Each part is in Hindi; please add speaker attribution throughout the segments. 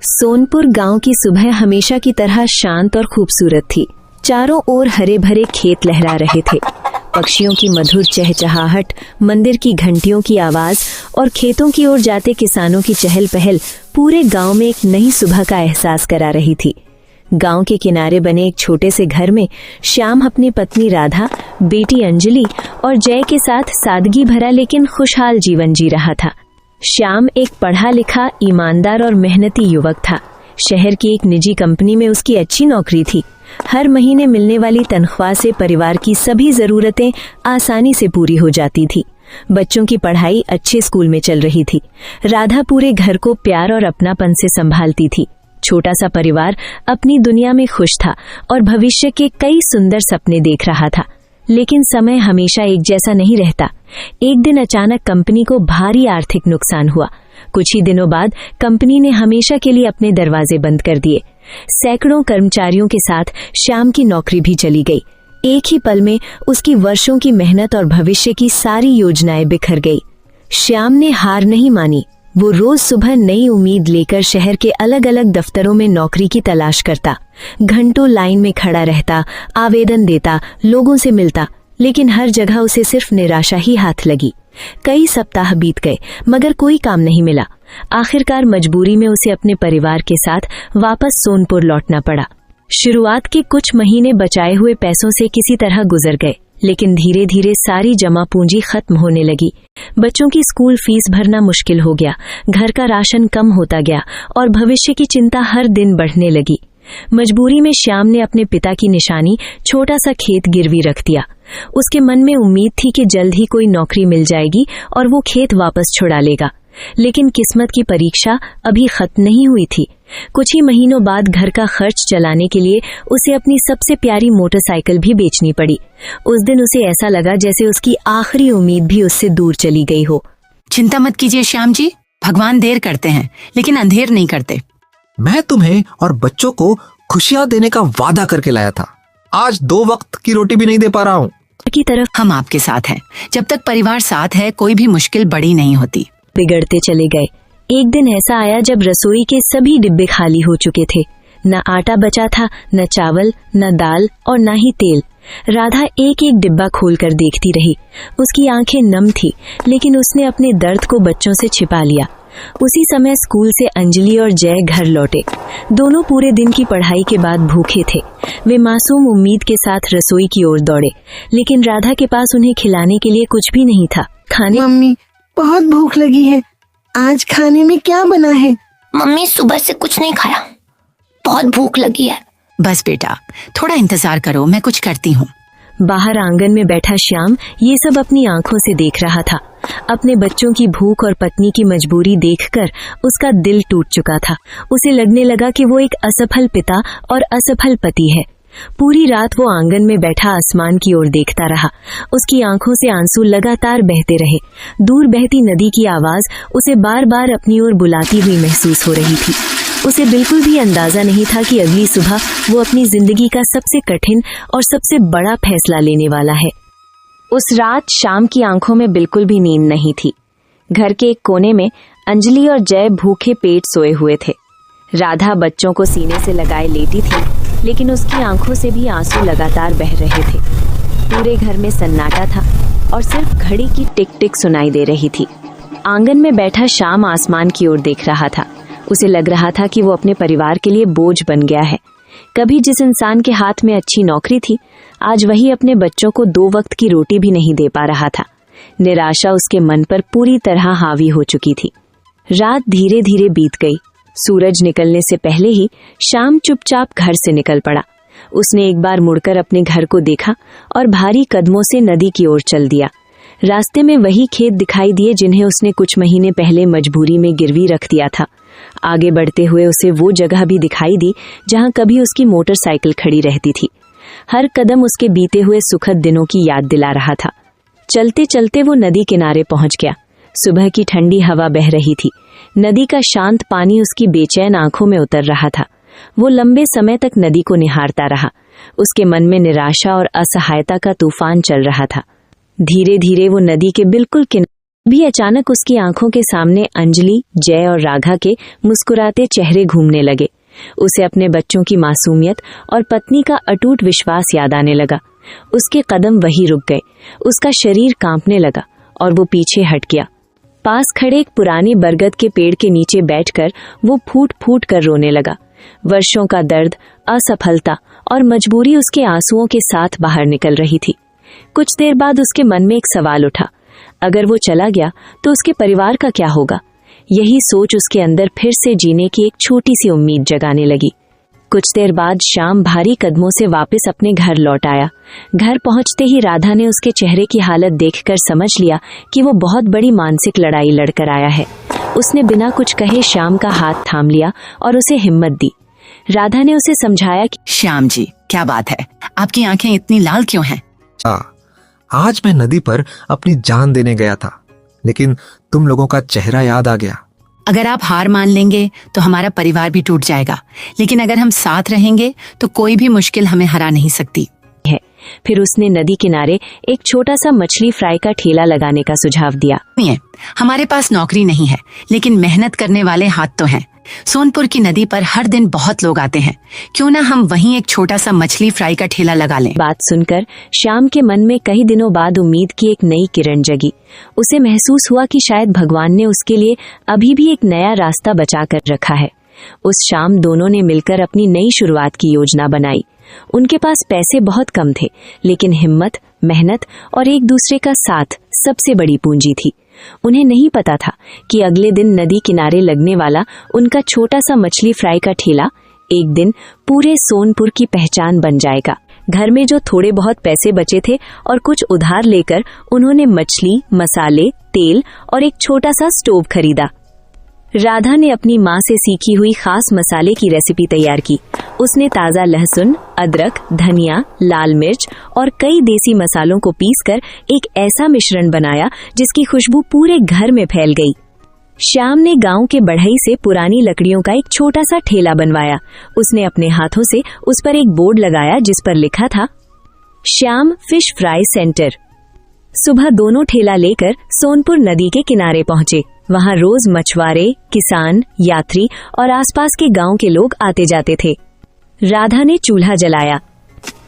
Speaker 1: सोनपुर गांव की सुबह हमेशा की तरह शांत और खूबसूरत थी। चारों ओर हरे भरे खेत लहरा रहे थे। पक्षियों की मधुर चहचहाहट, मंदिर की घंटियों की आवाज और खेतों की ओर जाते किसानों की चहल पहल पूरे गांव में एक नई सुबह का एहसास करा रही थी। गांव के किनारे बने एक छोटे से घर में श्याम अपनी पत्नी राधा, बेटी अंजलि और जय के साथ सादगी भरा लेकिन खुशहाल जीवन जी रहा था। श्याम एक पढ़ा लिखा, ईमानदार और मेहनती युवक था। शहर की एक निजी कंपनी में उसकी अच्छी नौकरी थी। हर महीने मिलने वाली तनख्वाह से परिवार की सभी जरूरतें आसानी से पूरी हो जाती थी। बच्चों की पढ़ाई अच्छे स्कूल में चल रही थी। राधा पूरे घर को प्यार और अपनापन से संभालती थी। छोटा सा परिवार अपनी दुनिया में खुश था और भविष्य के कई सुंदर सपने देख रहा था। लेकिन समय हमेशा एक जैसा नहीं रहता। एक दिन अचानक कंपनी को भारी आर्थिक नुकसान हुआ। कुछ ही दिनों बाद कंपनी ने हमेशा के लिए अपने दरवाजे बंद कर दिए। सैकड़ों कर्मचारियों के साथ श्याम की नौकरी भी चली गई। एक ही पल में उसकी वर्षों की मेहनत और भविष्य की सारी योजनाएं बिखर गई। श्याम ने हार नहीं मानी। वो रोज सुबह नई उम्मीद लेकर शहर के अलग अलग दफ्तरों में नौकरी की तलाश करता। घंटों लाइन में खड़ा रहता, आवेदन देता, लोगों से मिलता, लेकिन हर जगह उसे सिर्फ निराशा ही हाथ लगी। कई सप्ताह बीत गए मगर कोई काम नहीं मिला। आखिरकार मजबूरी में उसे अपने परिवार के साथ वापस सोनपुर लौटना पड़ा। शुरुआत के कुछ महीने बचाए हुए पैसों से किसी तरह गुजर गए, लेकिन धीरे धीरे सारी जमा पूंजी खत्म होने लगी। बच्चों की स्कूल फीस भरना मुश्किल हो गया, घर का राशन कम होता गया और भविष्य की चिंता हर दिन बढ़ने लगी। मजबूरी में श्याम ने अपने पिता की निशानी छोटा सा खेत गिरवी रख दिया। उसके मन में उम्मीद थी कि जल्द ही कोई नौकरी मिल जाएगी और वो खेत वापस छुड़ा लेगा। लेकिन किस्मत की परीक्षा अभी खत्म नहीं हुई थी। कुछ ही महीनों बाद घर का खर्च चलाने के लिए उसे अपनी सबसे प्यारी मोटरसाइकिल भी बेचनी पड़ी। उस दिन उसे ऐसा लगा जैसे उसकी आखिरी उम्मीद भी उससे दूर चली गई हो।
Speaker 2: चिंता मत कीजिए श्याम जी, भगवान देर करते हैं लेकिन अंधेर नहीं करते।
Speaker 3: मैं तुम्हें और बच्चों को खुशियां देने का वादा करके लाया था। आज 2 वक्त की रोटी भी नहीं दे पा रहा हूँ।
Speaker 1: की तरफ
Speaker 2: हम आपके साथ हैं। जब तक परिवार साथ है कोई भी मुश्किल बड़ी नहीं होती।
Speaker 1: बिगड़ते चले गए। एक दिन ऐसा आया जब रसोई के सभी डिब्बे खाली हो चुके थे। न आटा बचा था, न चावल, न दाल और न ही तेल। राधा एक एक डिब्बा खोलकर देखती रही। उसकी आंखें नम थी, लेकिन उसने अपने दर्द को बच्चों से छिपा लिया। उसी समय स्कूल से अंजलि और जय घर लौटे। दोनों पूरे दिन की पढ़ाई के बाद भूखे थे। वे मासूम उम्मीद के साथ रसोई की ओर दौड़े, लेकिन राधा के पास उन्हें खिलाने के लिए कुछ भी नहीं था।
Speaker 4: मम्मी, बहुत भूख लगी है। आज खाने में क्या बना है?
Speaker 5: मम्मी, सुबह से कुछ नहीं खाया, बहुत भूख लगी है।
Speaker 2: बस बेटा, थोड़ा इंतजार करो, मैं कुछ करती हूँ।
Speaker 1: बाहर आंगन में बैठा श्याम ये सब अपनी आंखों से देख रहा था। अपने बच्चों की भूख और पत्नी की मजबूरी देखकर उसका दिल टूट चुका था। उसे लगने लगा कि वो एक असफल पिता और असफल पति है। पूरी रात वो आंगन में बैठा आसमान की ओर देखता रहा। उसकी आंखों से आंसू लगातार बहते रहे। दूर बहती नदी की आवाज उसे बार बार अपनी ओर बुलाती हुई महसूस हो रही थी। उसे बिल्कुल भी अंदाजा नहीं था कि अगली सुबह वो अपनी जिंदगी का सबसे कठिन और सबसे बड़ा फैसला लेने वाला है। उस रात शाम की आंखों में बिल्कुल भी नींद नहीं थी। घर के एक कोने में अंजलि और जय भूखे पेट सोए हुए थे। राधा बच्चों को सीने से लगाए लेटी थी, लेकिन उसकी आंखों से भी आंसू लगातार बह रहे थे। पूरे घर में सन्नाटा था और सिर्फ घड़ी की टिक टिक सुनाई दे रही थी। आंगन में बैठा श्याम आसमान की ओर देख रहा था। उसे लग रहा था कि वो अपने परिवार के लिए बोझ बन गया है। कभी जिस इंसान के हाथ में अच्छी नौकरी थी, आज वही अपने बच्चों को 2 वक्त की रोटी भी नहीं दे पा रहा था। निराशा उसके मन पर पूरी तरह हावी हो चुकी थी। रात धीरे धीरे बीत गई। सूरज निकलने से पहले ही श्याम चुपचाप घर से निकल पड़ा। उसने एक बार मुड़कर अपने घर को देखा और भारी कदमों से नदी की ओर चल दिया। रास्ते में वही खेत दिखाई दिए जिन्हें उसने कुछ महीने पहले मजबूरी में गिरवी रख दिया था। आगे बढ़ते हुए उसे वो जगह भी दिखाई दी जहां कभी उसकी मोटरसाइकिल खड़ी रहती थी। हर कदम उसके बीते हुए सुखद दिनों की याद दिला रहा था। चलते चलते वो नदी किनारे पहुंच गया। सुबह की ठंडी हवा बह रही थी। नदी का शांत पानी उसकी बेचैन आंखों में उतर रहा था। वो लंबे समय तक नदी को निहारता रहा। उसके मन में निराशा और असहायता का तूफान चल रहा था। धीरे धीरे वो नदी के बिल्कुल किनारे भी अचानक उसकी आंखों के सामने अंजलि, जय और राधा के मुस्कुराते चेहरे घूमने लगे। उसे अपने बच्चों की मासूमियत और पत्नी का अटूट विश्वास याद आने लगा। उसके कदम वहीं रुक गए, उसका शरीर कांपने लगा और वो पीछे हट गया। पास खड़े एक पुराने बरगद के पेड़ के नीचे बैठकर वो फूट फूट कर रोने लगा। वर्षों का दर्द, असफलता और मजबूरी उसके आंसुओं के साथ बाहर निकल रही थी। कुछ देर बाद उसके मन में एक सवाल उठा, अगर वो चला गया तो उसके परिवार का क्या होगा? यही सोच उसके अंदर फिर से जीने की एक छोटी सी उम्मीद जगाने लगी। कुछ देर बाद श्याम भारी कदमों से वापस अपने घर लौट आया। घर पहुंचते ही राधा ने उसके चेहरे की हालत देखकर समझ लिया कि वो बहुत बड़ी मानसिक लड़ाई लड़कर आया है। उसने बिना कुछ कहे श्याम का हाथ थाम लिया और उसे हिम्मत दी। राधा ने उसे समझाया कि
Speaker 2: श्याम जी, क्या बात है, आपकी आंखें इतनी लाल क्यों हैं?
Speaker 3: आज मैं नदी पर अपनी जान देने गया था, लेकिन तुम लोगों का चेहरा याद आ गया।
Speaker 2: अगर आप हार मान लेंगे तो हमारा परिवार भी टूट जाएगा, लेकिन अगर हम साथ रहेंगे तो कोई भी मुश्किल हमें हरा नहीं सकती
Speaker 1: है। फिर उसने नदी किनारे एक छोटा सा मछली फ्राई का ठेला लगाने का सुझाव दिया।
Speaker 2: हमारे पास नौकरी नहीं है, लेकिन मेहनत करने वाले हाथ तो हैं। सोनपुर की नदी पर हर दिन बहुत लोग आते हैं, क्यों ना हम वहीं एक छोटा सा मछली फ्राई का ठेला लगा लें।
Speaker 1: बात सुनकर श्याम के मन में कई दिनों बाद उम्मीद की एक नई किरण जगी। उसे महसूस हुआ कि शायद भगवान ने उसके लिए अभी भी एक नया रास्ता बचा कर रखा है। उस शाम दोनों ने मिलकर अपनी नई शुरुआत की योजना बनाई। उनके पास पैसे बहुत कम थे, लेकिन हिम्मत, मेहनत और एक दूसरे का साथ सबसे बड़ी पूंजी थी। उन्हें नहीं पता था कि अगले दिन नदी किनारे लगने वाला उनका छोटा सा मछली फ्राई का ठेला एक दिन पूरे सोनपुर की पहचान बन जाएगा। घर में जो थोड़े बहुत पैसे बचे थे और कुछ उधार लेकर उन्होंने मछली, मसाले, तेल और एक छोटा सा स्टोव खरीदा। राधा ने अपनी माँ से सीखी हुई खास मसाले की रेसिपी तैयार की। उसने ताज़ा लहसुन, अदरक, धनिया, लाल मिर्च और कई देसी मसालों को पीसकर एक ऐसा मिश्रण बनाया जिसकी खुशबू पूरे घर में फैल गई। श्याम ने गांव के बढ़ई से पुरानी लकड़ियों का एक छोटा सा ठेला बनवाया। उसने अपने हाथों से उस पर एक बोर्ड लगाया जिस पर लिखा था, श्याम फिश फ्राई सेंटर। सुबह दोनों ठेला लेकर सोनपुर नदी के किनारे पहुंचे। वहां रोज मछुआरे, किसान, यात्री और आसपास के गांव के लोग आते जाते थे। राधा ने चूल्हा जलाया।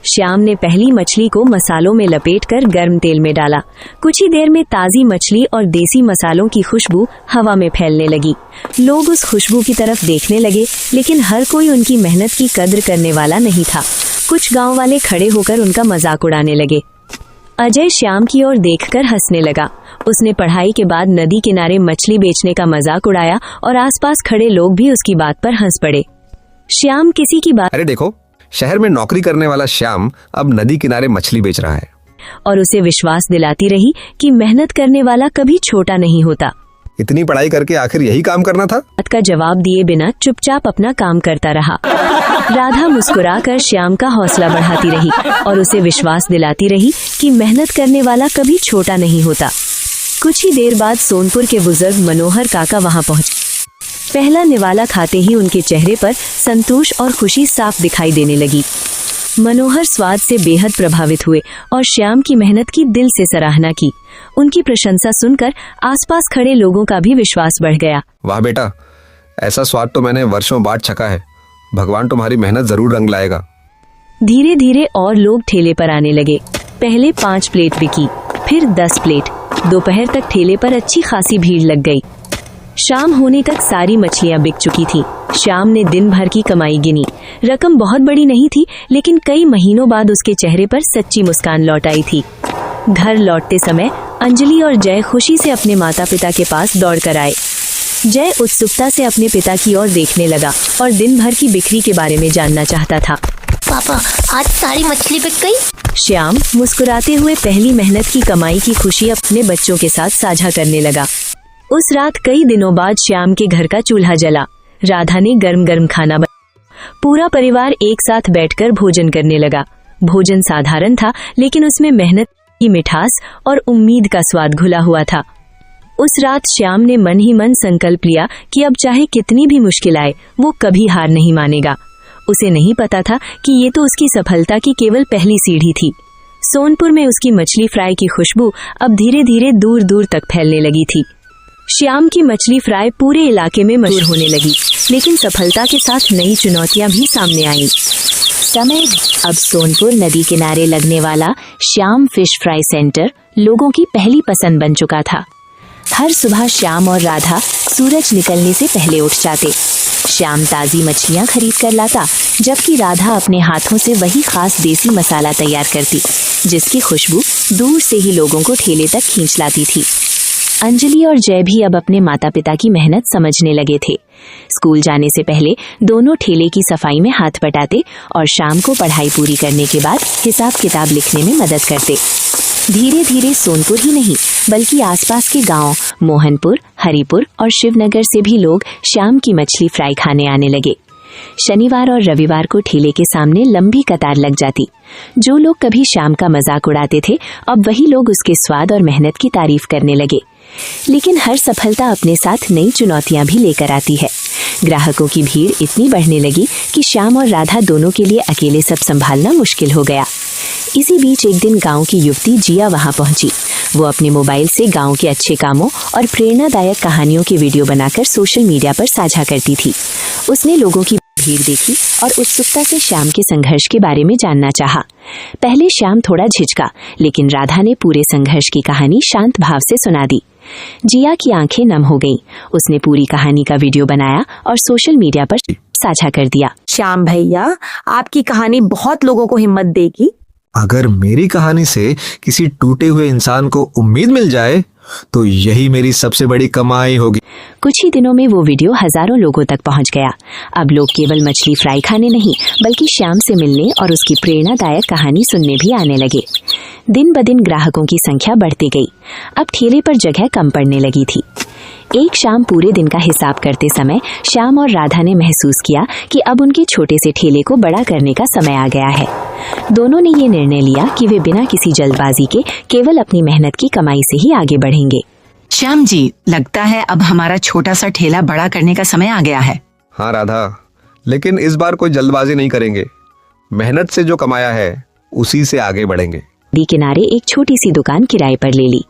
Speaker 1: श्याम ने पहली मछली को मसालों में लपेटकर गर्म तेल में डाला। कुछ ही देर में ताजी मछली और देसी मसालों की खुशबू हवा में फैलने लगी। लोग उस खुशबू की तरफ देखने लगे, लेकिन हर कोई उनकी मेहनत की कद्र करने वाला नहीं था। कुछ गांव वाले खड़े होकर उनका मजाक उड़ाने लगे। अजय श्याम की ओर देखकर हंसने लगा। उसने पढ़ाई के बाद नदी किनारे मछली बेचने का मजाक उड़ाया और आसपास खड़े लोग भी उसकी बात पर हंस पड़े। श्याम किसी की बात
Speaker 3: अरे देखो, शहर में नौकरी करने वाला श्याम अब नदी किनारे मछली बेच रहा है,
Speaker 1: और उसे विश्वास दिलाती रही कि मेहनत करने वाला कभी छोटा नहीं होता।
Speaker 3: इतनी पढ़ाई करके आखिर यही काम करना था?
Speaker 1: बात का जवाब दिए बिना चुपचाप अपना काम करता रहा। राधा मुस्कुराकर श्याम का हौसला बढ़ाती रही और उसे विश्वास दिलाती रही कि मेहनत करने वाला कभी छोटा नहीं होता। कुछ ही देर बाद सोनपुर के बुजुर्ग मनोहर काका वहां पहुंचे। पहला निवाला खाते ही उनके चेहरे पर संतोष और खुशी साफ दिखाई देने लगी। मनोहर स्वाद से बेहद प्रभावित हुए और श्याम की मेहनत की दिल से सराहना की। उनकी प्रशंसा सुनकर आसपास खड़े लोगों का भी विश्वास बढ़ गया।
Speaker 3: वाह बेटा, ऐसा स्वाद तो मैंने वर्षों बाद चखा है। भगवान तुम्हारी मेहनत जरूर रंग लाएगा।
Speaker 1: धीरे धीरे और लोग ठेले पर आने लगे। पहले 5 प्लेट बिकी, फिर 10 प्लेट। दोपहर तक ठेले पर अच्छी खासी भीड़ लग गई। शाम होने तक सारी मछलियां बिक चुकी थी। श्याम ने दिन भर की कमाई गिनी। रकम बहुत बड़ी नहीं थी, लेकिन कई महीनों बाद उसके चेहरे पर सच्ची मुस्कान लौट आई थी। घर लौटते समय अंजलि और जय खुशी से अपने माता पिता के पास दौड़ कर आए। जय उत्सुकता से अपने पिता की ओर देखने लगा और दिन भर की बिक्री के बारे में जानना चाहता था।
Speaker 5: पापा, आज सारी मछली बिक गई?
Speaker 1: श्याम मुस्कुराते हुए पहली मेहनत की कमाई की खुशी अपने बच्चों के साथ साझा करने लगा। उस रात कई दिनों बाद श्याम के घर का चूल्हा जला। राधा ने गर्म गर्म खाना बनाया। पूरा परिवार एक साथ बैठकर भोजन करने लगा। भोजन साधारण था, लेकिन उसमें मेहनत की मिठास और उम्मीद का स्वाद घुला हुआ था। उस रात श्याम ने मन ही मन संकल्प लिया कि अब चाहे कितनी भी मुश्किल आए, वो कभी हार नहीं मानेगा। उसे नहीं पता था कि ये तो उसकी सफलता की केवल पहली सीढ़ी थी। सोनपुर में उसकी मछली फ्राई की खुशबू अब धीरे धीरे दूर दूर तक फैलने लगी थी। श्याम की मछली फ्राई पूरे इलाके में मशहूर होने लगी, लेकिन सफलता के साथ नई चुनौतियां भी सामने आईं। समय अब सोनपुर नदी किनारे लगने वाला श्याम फिश फ्राई सेंटर लोगों की पहली पसंद बन चुका था। हर सुबह श्याम और राधा सूरज निकलने से पहले उठ जाते। श्याम ताजी मछलियां खरीद कर लाता, जबकि राधा अपने हाथों से वही खास देसी मसाला तैयार करती, जिसकी खुशबू दूर से ही लोगों को ठेले तक खींच लाती थी। अंजलि और जय भी अब अपने माता पिता की मेहनत समझने लगे थे। स्कूल जाने से पहले दोनों ठेले की सफाई में हाथ बटाते और शाम को पढ़ाई पूरी करने के बाद हिसाब किताब लिखने में मदद करते। धीरे धीरे सोनपुर ही नहीं बल्कि आसपास के गांव मोहनपुर, हरिपुर और शिवनगर से भी लोग श्याम की मछली फ्राई खाने आने लगे। शनिवार और रविवार को ठेले के सामने लंबी कतार लग जाती। जो लोग कभी श्याम का मजाक उड़ाते थे, अब वही लोग उसके स्वाद और मेहनत की तारीफ करने लगे। लेकिन हर सफलता अपने साथ नई चुनौतियां भी लेकर आती है। ग्राहकों की भीड़ इतनी बढ़ने लगी कि श्याम और राधा दोनों के लिए अकेले सब संभालना मुश्किल हो गया। इसी बीच एक दिन गांव की युवती जिया वहां पहुंची। वो अपने मोबाइल से गांव के अच्छे कामों और प्रेरणादायक कहानियों के वीडियो बनाकर सोशल मीडिया पर साझा करती थी। उसने लोगों की भीड़ देखी और उत्सुकता से श्याम के संघर्ष के बारे में जानना चाहा। पहले श्याम थोड़ा झिझका, लेकिन राधा ने पूरे संघर्ष की कहानी शांत भाव से सुना दी। जिया की आंखें नम हो गईं। उसने पूरी कहानी का वीडियो बनाया और सोशल मीडिया पर साझा कर दिया।
Speaker 6: श्याम भैया, आपकी कहानी बहुत लोगों को हिम्मत देगी।
Speaker 3: अगर मेरी कहानी से किसी टूटे हुए इंसान को उम्मीद मिल जाए तो यही मेरी सबसे बड़ी कमाई होगी।
Speaker 1: कुछ ही दिनों में वो वीडियो हजारों लोगों तक पहुंच गया। अब लोग केवल मछली फ्राई खाने नहीं बल्कि श्याम से मिलने और उसकी प्रेरणादायक कहानी सुनने भी आने लगे। दिन ब दिन ग्राहकों की संख्या बढ़ती गई। अब ठेले पर जगह कम पड़ने लगी थी। एक शाम पूरे दिन का हिसाब करते समय श्याम और राधा ने महसूस किया कि अब उनके छोटे से ठेले को बड़ा करने का समय आ गया है। दोनों ने ये निर्णय लिया कि वे बिना किसी जल्दबाजी के केवल अपनी मेहनत की कमाई से ही आगे बढ़ेंगे।
Speaker 2: श्याम जी, लगता है अब हमारा छोटा सा ठेला बड़ा करने का समय आ गया है।
Speaker 7: हाँ राधा, लेकिन इस बार कोई जल्दबाजी नहीं करेंगे। मेहनत से जो कमाया है उसी से आगे बढ़ेंगे।
Speaker 1: नदी किनारे एक छोटी सी दुकान किराए पर ले ली।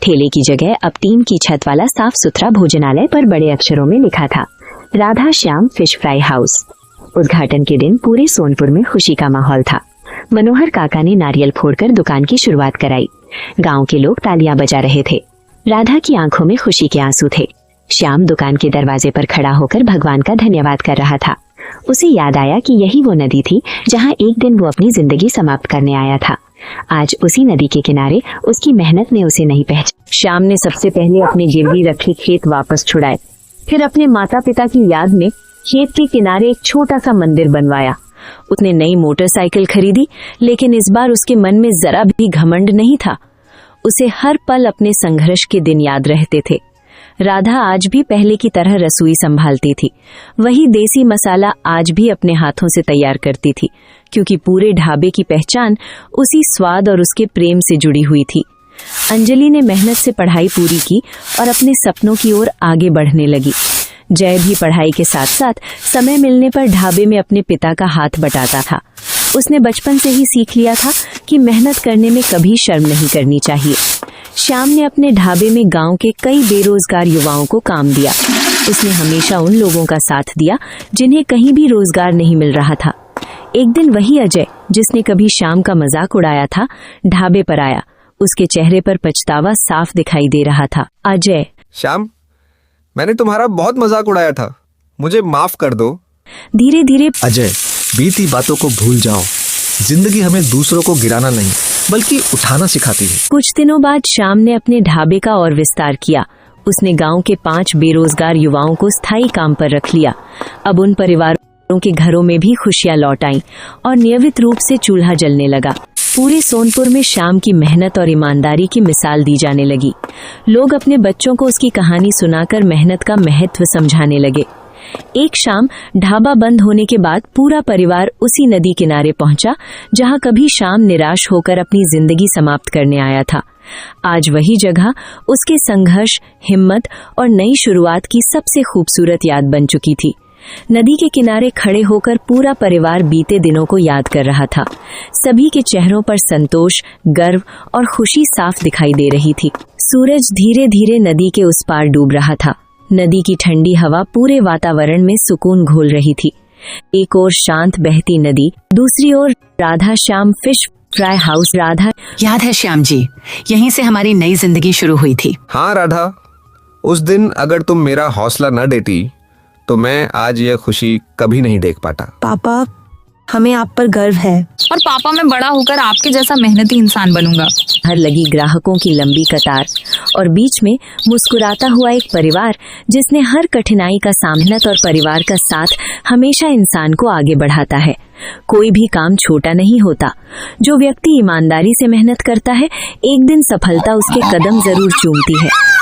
Speaker 1: ठेले की जगह अब टीन की छत वाला साफ सुथरा भोजनालय पर बड़े अक्षरों में लिखा था, Radha Shyam fish fry house. उद्घाटन के दिन पूरे सोनपुर में खुशी का माहौल था। मनोहर काका ने नारियल फोड़कर दुकान की शुरुआत कराई। गांव के लोग तालियां बजा रहे थे। राधा की आंखों में खुशी के आंसू थे। श्याम दुकान के दरवाजे पर खड़ा होकर भगवान का धन्यवाद कर रहा था। उसे याद आया कि यही वो नदी थी जहां एक दिन वो अपनी जिंदगी समाप्त करने आया था। आज उसी नदी के किनारे उसकी मेहनत ने उसे नहीं पहचाना। श्याम ने सबसे पहले अपने गिरवी रखे खेत वापस छुड़ाए, फिर अपने माता पिता की याद में खेत के किनारे एक छोटा सा मंदिर बनवाया। उसने नई मोटरसाइकिल खरीदी, लेकिन इस बार उसके मन में जरा भी घमंड नहीं था। उसे हर पल अपने संघर्ष के दिन याद रहते थे। राधा आज भी पहले की तरह रसोई संभालती थी। वही देसी मसाला आज भी अपने हाथों से तैयार करती थी, क्योंकि पूरे ढाबे की पहचान उसी स्वाद और उसके प्रेम से जुड़ी हुई थी। अंजलि ने मेहनत से पढ़ाई पूरी की और अपने सपनों की ओर आगे बढ़ने लगी। जय भी पढ़ाई के साथ साथ समय मिलने पर ढाबे में अपने पिता का हाथ बटाता था। उसने बचपन से ही सीख लिया था कि मेहनत करने में कभी शर्म नहीं करनी चाहिए। श्याम ने अपने ढाबे में गांव के कई बेरोजगार युवाओं को काम दिया। उसने हमेशा उन लोगों का साथ दिया जिन्हें कहीं भी रोजगार नहीं मिल रहा था। एक दिन वही अजय, जिसने कभी श्याम का मजाक उड़ाया था, ढाबे पर आया। उसके चेहरे पर पछतावा साफ दिखाई दे रहा था। अजय,
Speaker 7: श्याम, मैंने तुम्हारा बहुत मजाक उड़ाया था, मुझे माफ कर दो।
Speaker 1: धीरे धीरे
Speaker 3: अजय, बीती बातों को भूल जाओ। जिंदगी हमें दूसरों को गिराना नहीं बल्कि उठाना सिखाती है।
Speaker 1: कुछ दिनों बाद श्याम ने अपने ढाबे का और विस्तार किया। उसने गांव के 5 बेरोजगार युवाओं को स्थायी काम पर रख लिया। अब उन परिवारों के घरों में भी खुशियां लौट आईं और नियमित रूप से चूल्हा जलने लगा। पूरे सोनपुर में श्याम की मेहनत और ईमानदारी की मिसाल दी जाने लगी। लोग अपने बच्चों को उसकी कहानी सुनाकर मेहनत का महत्व समझाने लगे। एक शाम ढाबा बंद होने के बाद पूरा परिवार उसी नदी किनारे पहुंचा जहां कभी श्याम निराश होकर अपनी जिंदगी समाप्त करने आया था। आज वही जगह उसके संघर्ष, हिम्मत और नई शुरुआत की सबसे खूबसूरत याद बन चुकी थी। नदी के किनारे खड़े होकर पूरा परिवार बीते दिनों को याद कर रहा था। सभी के चेहरों पर संतोष, गर्व और खुशी साफ दिखाई दे रही थी। सूरज धीरे धीरे नदी के उस पार डूब रहा था। नदी की ठंडी हवा पूरे वातावरण में सुकून घोल रही थी। एक ओर शांत बहती नदी, दूसरी ओर Radha Shyam fish fry house. Radha,
Speaker 2: याद है श्याम जी, यहीं से हमारी नई जिंदगी शुरू हुई थी।
Speaker 7: हाँ राधा, उस दिन अगर तुम मेरा हौसला न देती तो मैं आज यह खुशी कभी नहीं देख पाता।
Speaker 6: पापा, हमें आप पर गर्व है।
Speaker 8: और पापा, मैं बड़ा होकर आपके जैसा मेहनती इंसान बनूंगा।
Speaker 1: हर लगी ग्राहकों की लंबी कतार और बीच में मुस्कुराता हुआ एक परिवार जिसने हर कठिनाई का सामना और परिवार का साथ हमेशा इंसान को आगे बढ़ाता है। कोई भी काम छोटा नहीं होता। जो व्यक्ति ईमानदारी से मेहनत करता है, एक दिन सफलता उसके कदम जरूर चूमती है।